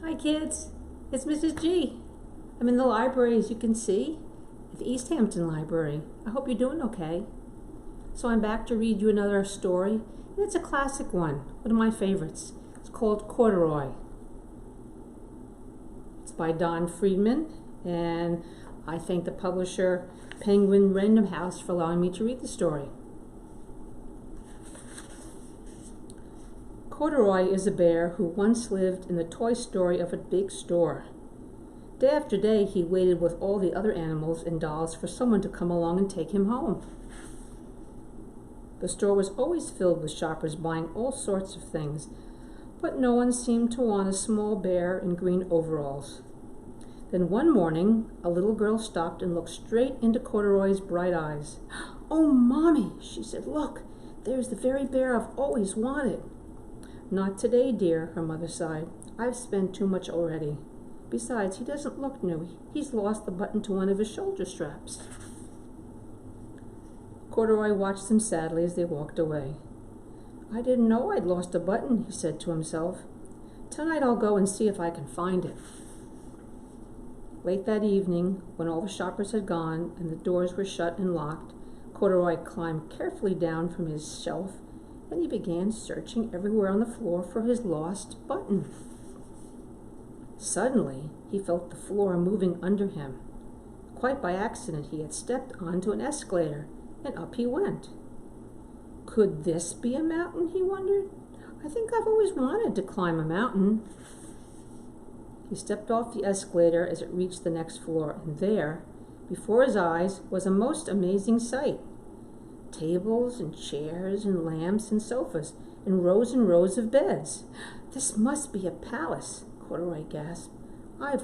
Hi kids, it's Mrs. G. I'm in the library, as you can see, at the East Hampton Library. I hope you're doing okay. So I'm back to read you another story, and it's a classic one of my favorites. It's called Corduroy. It's by Don Friedman, and I thank the publisher Penguin Random House for allowing me to read the story. Corduroy is a bear who once lived in the toy story of a big store. Day after day, he waited with all the other animals and dolls for someone to come along and take him home. The store was always filled with shoppers buying all sorts of things, but no one seemed to want a small bear in green overalls. Then one morning, a little girl stopped and looked straight into Corduroy's bright eyes. "Oh, Mommy," she said, "look, there's the very bear I've always wanted." "Not today, dear," her mother sighed. "I've spent too much already. Besides, he doesn't look new. He's lost the button to one of his shoulder straps." Corduroy watched them sadly as they walked away. "I didn't know I'd lost a button," he said to himself. "Tonight I'll go and see if I can find it." Late that evening, when all the shoppers had gone and the doors were shut and locked, Corduroy climbed carefully down from his shelf and he began searching everywhere on the floor for his lost button. Suddenly, he felt the floor moving under him. Quite by accident, he had stepped onto an escalator, and up he went. Could this be a mountain, he wondered? I think I've always wanted to climb a mountain. He stepped off the escalator as it reached the next floor, and there, before his eyes, was a most amazing sight. Tables and chairs and lamps and sofas and rows of beds. "This must be a palace," Corduroy gasped. I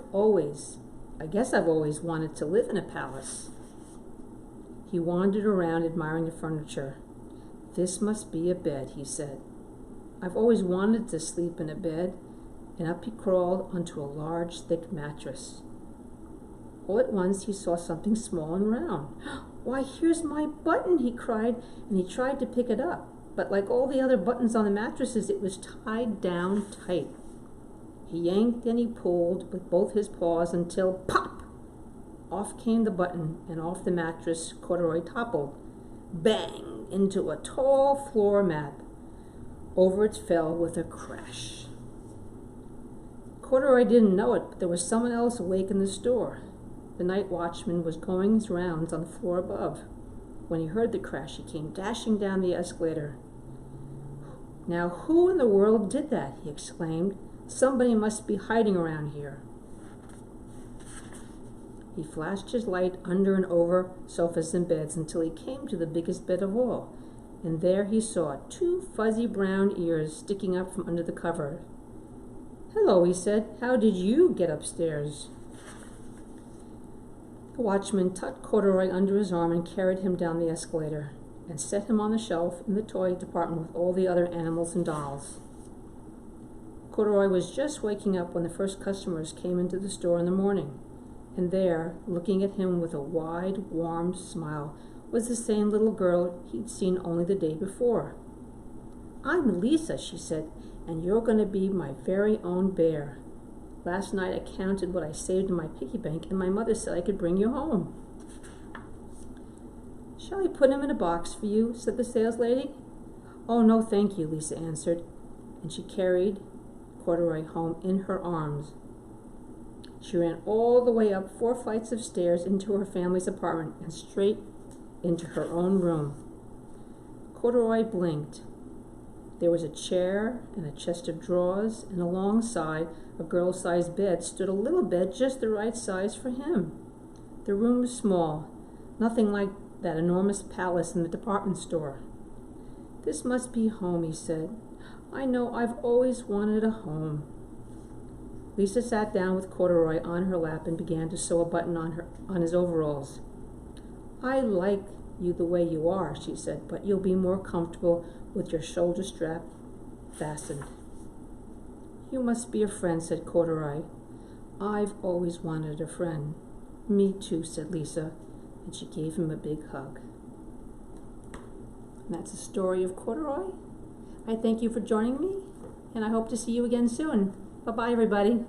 guess I've always wanted to live in a palace." He wandered around admiring the furniture. "This must be a bed," he said. "I've always wanted to sleep in a bed," and up he crawled onto a large, thick mattress. All at once he saw something small and round. "Why, here's my button," he cried, and he tried to pick it up. But like all the other buttons on the mattresses, it was tied down tight. He yanked and he pulled with both his paws until, pop! Off came the button, and off the mattress Corduroy toppled, bang, into a tall floor mat. Over it fell with a crash. Corduroy didn't know it, but there was someone else awake in the store. The night watchman was going his rounds on the floor above. When he heard the crash, he came dashing down the escalator. "Now, who in the world did that?" he exclaimed. "Somebody must be hiding around here." He flashed his light under and over sofas and beds until he came to the biggest bed of all, and there he saw 2 fuzzy brown ears sticking up from under the cover. "Hello," he said. "How did you get upstairs?" The watchman tucked Corduroy under his arm and carried him down the escalator and set him on the shelf in the toy department with all the other animals and dolls. Corduroy was just waking up when the first customers came into the store in the morning, and there, looking at him with a wide, warm smile, was the same little girl he'd seen only the day before. "I'm Lisa," she said, "and you're going to be my very own bear. Last night I counted what I saved in my piggy bank, and my mother said I could bring you home." "Shall I put him in a box for you?" said the saleslady. "Oh, no, thank you," Lisa answered, and she carried Corduroy home in her arms. She ran all the way up 4 flights of stairs into her family's apartment and straight into her own room. Corduroy blinked. There was a chair and a chest of drawers, and alongside a girl-sized bed stood a little bed just the right size for him. The room was small, nothing like that enormous palace in the department store. "This must be home," he said. "I know I've always wanted a home." Lisa sat down with Corduroy on her lap and began to sew a button on his overalls. "I like you the way you are," she said, "but you'll be more comfortable with your shoulder strap fastened." "You must be a friend," said Corduroy. "I've always wanted a friend." "Me too," said Lisa, and she gave him a big hug. And that's the story of Corduroy. I thank you for joining me, and I hope to see you again soon. Bye-bye, everybody.